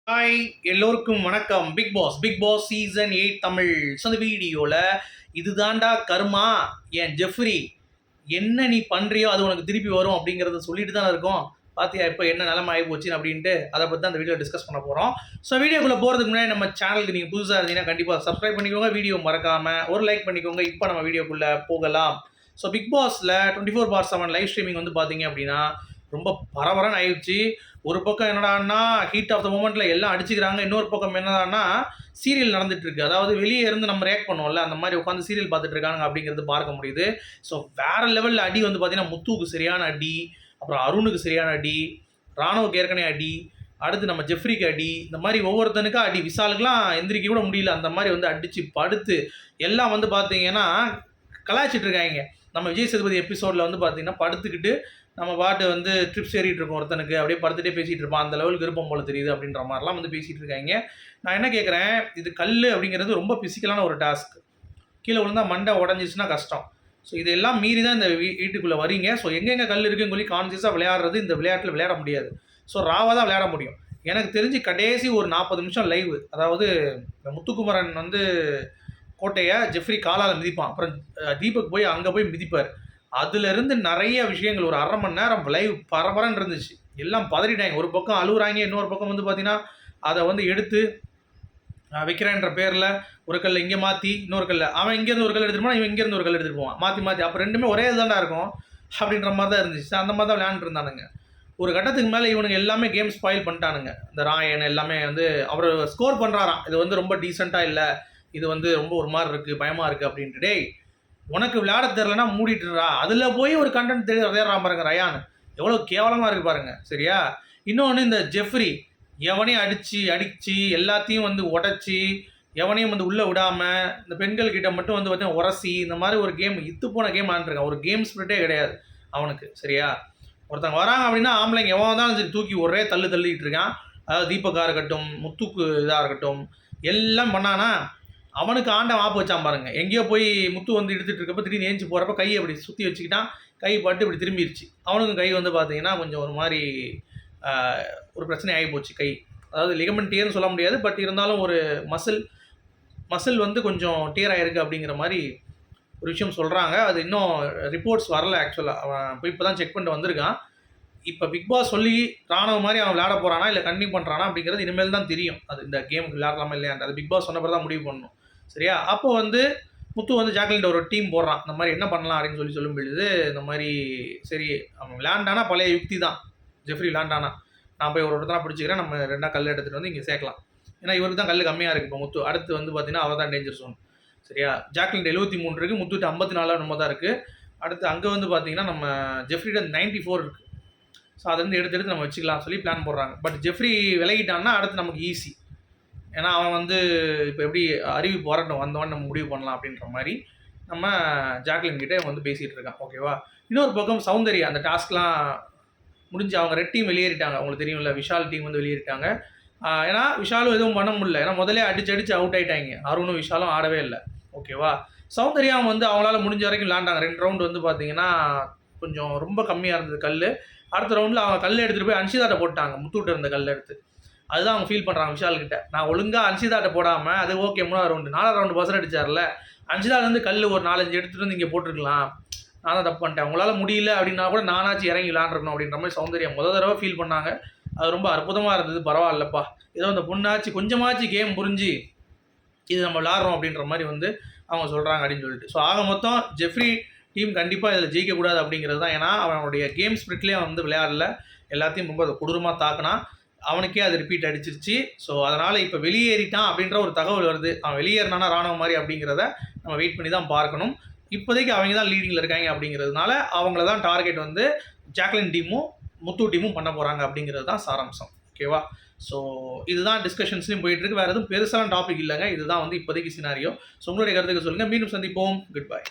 Hi எல்லோருக்கும் வணக்கம். Bigg Boss season 8 Tamil. So அந்த வீடியோவில் இதுதான்டா கர்மா, என் ஜெஃப்ரி என்ன நீ பண்ணுறியோ அது உனக்கு திருப்பி வரும் அப்படிங்கிறத சொல்லிட்டு தானே இருக்கோம். பார்த்தியா இப்போ என்ன நிலைமை ஆகி போச்சு அப்படின்ட்டு அதை பற்றி அந்த வீடியோ டிஸ்கஸ் பண்ண போகிறோம். ஸோ வீடியோக்குள்ளே போகிறதுக்கு முன்னாடி நம்ம சேனலுக்கு நீங்கள் புதுசாக இருந்தீங்கன்னா கண்டிப்பாக சப்ஸ்கிரைப் பண்ணிக்கோங்க, வீடியோ மறக்காமல் ஒரு லைக் பண்ணிக்கோங்க. இப்போ நம்ம வீடியோக்குள்ளே போகலாம். ஸோ பிக் பாஸில் 24/7 லைவ் ஸ்ட்ரீமிங் வந்து பார்த்தீங்க அப்படின்னா ரொம்ப பரபரன்னு ஆயிடுச்சு. ஒரு பக்கம் என்னடான்னா ஹீட் ஆஃப் த மூமெண்ட்டில் எல்லாம் அடிச்சுக்கிறாங்க. இன்னொரு பக்கம் என்னடான்னா சீரியல் நடந்துகிட்ருக்கு. அதாவது வெளியே இருந்து நம்ம ரியாக்ட் பண்ணுவோம்ல, அந்த மாதிரி உட்காந்து சீரியல் பார்த்துட்டு இருக்காங்க அப்படிங்கிறது பார்க்க முடியுது. ஸோ வேறு லெவலில் அடி வந்து பார்த்திங்கன்னா முத்துவுக்கு சரியான அடி, அப்புறம் அருணுக்கு சரியான அடி, ராணுவுக்கு ஏற்கனவே அடி, அடுத்து நம்ம ஜெஃப்ரிக்கு அடி, இந்த மாதிரி ஒவ்வொருத்தனுக்கும் அடி. விசாலுக்குலாம் எந்திரிக்க கூட முடியல, அந்த மாதிரி வந்து அடித்து படுத்து எல்லாம் வந்து பார்த்தீங்கன்னா கலாய்ச்சிட்டு இருக்காங்க. நம்ம விஜய் சேதுபதி எபிசோடில் வந்து பார்த்திங்கன்னா படுத்துக்கிட்டு நம்ம பாட்டு வந்து ட்ரிப்ஸ் ஏறிட்டு இருக்கோம், ஒருத்தனுக்கு அப்படியே படுத்துகிட்டே பேசிகிட்டு இருப்பான், அந்த லெவலுக்கு விருப்பம் போல தெரியுது அப்படின்ற மாதிரிலாம் வந்து பேசிகிட்டு இருக்காங்க. நான் என்ன கேட்குறேன், இது கல் அப்படிங்கிறது ரொம்ப ஃபிசிக்கலான ஒரு டாஸ்க். கீழே விழுந்தால் மண்டை உடஞ்சிச்சுன்னா கஷ்டம். ஸோ இதெல்லாம் மீறி தான் இந்த வீட்டுக்குள்ளே வரீங்க. ஸோ எங்கெங்கே கல் இருக்குன்னு சொல்லி கான்சியஸாக விளையாடுறது இந்த விளையாட்டில் விளையாட முடியாது. ஸோ ராவாக தான் விளையாட முடியும். எனக்கு தெரிஞ்சு கடைசி ஒரு 40 நிமிஷம் லைவ், அதாவது முத்துக்குமரன் வந்து கோட்டையை ஜெஃப்ரி காலால் மிதிப்பான், அப்புறம் தீபக் போய் அங்கே போய் மிதிப்பார். அதுலேருந்து நிறைய விஷயங்கள் ஒரு 1/2 மணி நேரம் லைவ் பரபரன்னு இருந்துச்சு. எல்லாம் பதறிட்டாங்க. ஒரு பக்கம் அழுகுறாங்க, இன்னொரு பக்கம் வந்து பார்த்தீங்கன்னா அதை வந்து எடுத்து வைக்கிறேன்ற பேரில் ஒரு கல்லை இங்கே மாற்றி இன்னொரு கல்லை அவன் இங்கேருந்து ஒரு கல் எடுத்துகிட்டு போவான், இவன் இங்கேருந்து ஒரு கல் எடுத்துகிட்டு போவான், மாற்றி அப்போ ரெண்டுமே ஒரே இதுதான்டா இருக்கும் அப்படின்ற மாதிரி தான் இருந்துச்சு. அந்த மாதிரி தான் விளையாண்டுருந்தானுங்க. ஒரு கட்டத்துக்கு மேலே இவனுங்க எல்லாமே கேம் ஸ்பாயில் பண்ணிட்டானுங்க. இந்த ராயன் எல்லாமே வந்து அவர் ஸ்கோர் பண்ணுறாராம், இது வந்து ரொம்ப டீசெண்டாக இல்லை, இது வந்து ரொம்ப ஒரு மாதிரி இருக்குது, பயமாக இருக்குது அப்படின்ட்டு. டேய், உனக்கு விளையாட தெரிலனா மூடிட்டுறா, அதில் போய் ஒரு கண்டென்ட் தேடுறான் பாருங்க ரயான், எவ்வளோ கேவலமாக இருக்குது பாருங்கள். சரியா? இன்னொன்று இந்த ஜெஃப்ரி எவனையும் அடித்து எல்லாத்தையும் வந்து உடச்சி எவனையும் வந்து உள்ளே விடாமல் இந்த பெண்கள் கிட்ட மட்டும் வந்து பார்த்தீங்கன்னா உரசி இந்த மாதிரி ஒரு கேம் இத்து போன கேம் ஆண்டுருக்கான். ஒரு கேம் ஸ்பிரிட்டே கிடையாது அவனுக்கு. சரியா? ஒருத்தங்க வராங்க அப்படின்னா ஆம்பளைங்க எவன் தான் சரி தூக்கி ஒரே தள்ளிட்டு இருக்கான். அதாவது தீபக்காக இருக்கட்டும், முத்துக்கு இதாக இருக்கட்டும், எல்லாம் பண்ணானா அவனுக்கு ஆண்டை மாப்பு வச்சான் பாருங்க. எங்கேயோ போய் முத்து வந்து எடுத்துகிட்டு இருக்கப்போ திடீர்னு ஏஞ்சி போகிறப்ப கையை அப்படி சுற்றி வச்சுக்கிட்டான், கை பட்டு இப்படி திரும்பிடுச்சு. அவனுக்கும் கை வந்து பார்த்தீங்கன்னா கொஞ்சம் ஒரு மாதிரி ஒரு பிரச்சனை ஆகி போச்சு கை. அதாவது லிகமெண்ட் டியர்னு சொல்ல முடியாது, பட் இருந்தாலும் ஒரு மசில் வந்து கொஞ்சம் டியர் ஆகிருக்கு அப்படிங்கிற மாதிரி ஒரு விஷயம் சொல்கிறாங்க. அது இன்னும் ரிப்போர்ட்ஸ் வரல. ஆக்சுவலாக அவன் போய் இப்போ தான் செக் பண்ணிட்டு வந்திருக்கான். இப்போ பிக் பாஸ் சொல்லி ராணுவ மாதிரி அவன் விளையாட போகிறானா இல்லை கண்டினியூ பண்ணுறானா அப்படிங்கிறது இனிமேல் தான் தெரியும். அது இந்த கேமுக்கு விளையாடலாமா இல்லையாண்டு அது பிக் பாஸ் சொன்ன பிறகு தான் முடிவு பண்ணணும். சரியா? அப்போ வந்து முத்து வந்து ஜாக்லின்ட்ட ஒரு டீம் போடுறான், இந்த மாதிரி என்ன பண்ணலாம் அப்படின்னு சொல்லும் பொழுது இந்த மாதிரி சரி அவன் விளையாண்டானா பழைய யுக்தி தான். ஜெஃப்ரி விளையாண்டானா நான் போய் ஒருத்தனா பிடிச்சிக்கிறேன், நம்ம 2 கல் எடுத்துகிட்டு வந்து இங்கே சேர்க்கலாம். ஏன்னா இவருக்கு தான் கல் கம்மியாக இருக்குது இப்போ முத்து. அடுத்து வந்து பார்த்தீங்கன்னா அவள் தான் டேஞ்சர் ஜோன். சரியா? ஜாக்லின் 73 இருக்குது, முத்துட்டு 54 நம்ம தான் இருக்குது. அடுத்து அங்கே வந்து பார்த்தீங்கன்னா நம்ம ஜெஃப்ரிட்ட 94 இருக்குது. ஸோ அதை வந்து எடுத்து நம்ம வச்சுக்கலாம் சொல்லி பிளான் போடுறாங்க. பட் ஜெஃப்ரி விலகிட்டான்னா அடுத்து நமக்கு ஈஸி. ஏன்னா அவன் வந்து இப்போ எப்படி அறிவிப்பு வரட்டும், வந்தவன் நம்ம முடிவு பண்ணலாம் அப்படின்ற மாதிரி நம்ம ஜாக்லின் கிட்டே வந்து பேசிகிட்டு இருக்கான். ஓகேவா? இன்னொரு பக்கம் சௌந்தர்யா அந்த டாஸ்க்லாம் முடிஞ்சு அவங்க ரெட் டீம் வெளியேறிட்டாங்க. அவங்களுக்கு தெரியும்ல, விஷால் டீம் வந்து வெளியேறிட்டாங்க. ஏன்னா விஷாலும் எதுவும் பண்ண முடியல, ஏன்னா முதலே அடிச்சு அவுட் ஆகிட்டாங்க. அருணும் விஷாலும் ஆடவே இல்லை. ஓகேவா? சௌந்தர்யா வந்து அவங்களால முடிஞ்ச வரைக்கும் விளாண்டாங்க. 2 ரவுண்டு வந்து பார்த்தீங்கன்னா கொஞ்சம் ரொம்ப கம்மியாக இருந்தது கல். அடுத்த ரவுண்டில் அவங்க கல் எடுத்துகிட்டு போய் அன்ஷிதாட்ட போட்டாங்க, முத்துக்கிட்ட இருந்த கல் எடுத்து. அதுதான் அவங்க ஃபீல் பண்ணுறாங்க விஷால்கிட்ட. நான் ஒழுங்காக அன்ஷிதாட்ட போடாமல் அது ஓகே 3ஆவது ரவுண்டு 4ஆவது ரவுண்டு பசர் அடித்தார்ல, அன்ஷிதாலேருந்து கல் ஒரு 4-5 எடுத்துகிட்டு வந்து இங்கே போட்டிருக்கலாம், நான் தான் தப்பு பண்ணிட்டேன், உங்களால் முடியல அப்படின்னா கூட நானாச்சும் இறங்கி விளாண்டுருக்கணும் அப்படின்ற மாதிரி சௌந்தர்யா தடவை ஃபீல் பண்ணாங்க. அது ரொம்ப அற்புதமாக இருந்தது. பரவாயில்லப்பா, ஏதோ அந்த பொண்ணாச்சு கொஞ்சமாச்சு கேம் புரிஞ்சு இது நம்ம விளாட்றோம் அப்படின்ற மாதிரி வந்து அவங்க சொல்கிறாங்க அப்படின்னு சொல்லிட்டு. ஸோ ஆக மொத்தம் ஜெஃப்ரி டீம் கண்டிப்பாக இதில் ஜெயிக்கக்கூடாது அப்படிங்கிறது தான். ஏன்னா அவனுடைய கேம் ஸ்பிரிட்லேயே வந்து விளையாடல, எல்லாத்தையும் ரொம்ப கொடூரமாக தாக்குனா, அவனுக்கே அது ரிப்பீட் அடிச்சிருச்சு. ஸோ அதனால் இப்போ வெளியேறிட்டான் அப்படின்ற ஒரு தகவல் வருது. அவன் வெளியேறினானா ராணுவ மாதிரி அப்படிங்கிறத நம்ம வெயிட் பண்ணி தான் பார்க்கணும். இப்போதைக்கு அவங்க தான் லீடிங்கில் இருக்காங்க அப்படிங்கிறதுனால அவங்கள தான் டார்கெட் வந்து ஜாக்லின் டீமும் முத்து டீமும் பண்ண போகிறாங்க அப்படிங்கிறது தான் சாராம்சம். ஓகேவா? ஸோ இதுதான் டிஸ்கஷன்ஸ்லையும் போயிட்டுருக்கு. வேறு எதுவும் பெருசான டாபிக் இல்லைங்க. இதுதான் வந்து இப்போதைக்கு சினாரியோ. ஸோ உங்களுடைய கருத்துக்கு சொல்லுங்கள். மீண்டும் சந்திப்போம். Good bye.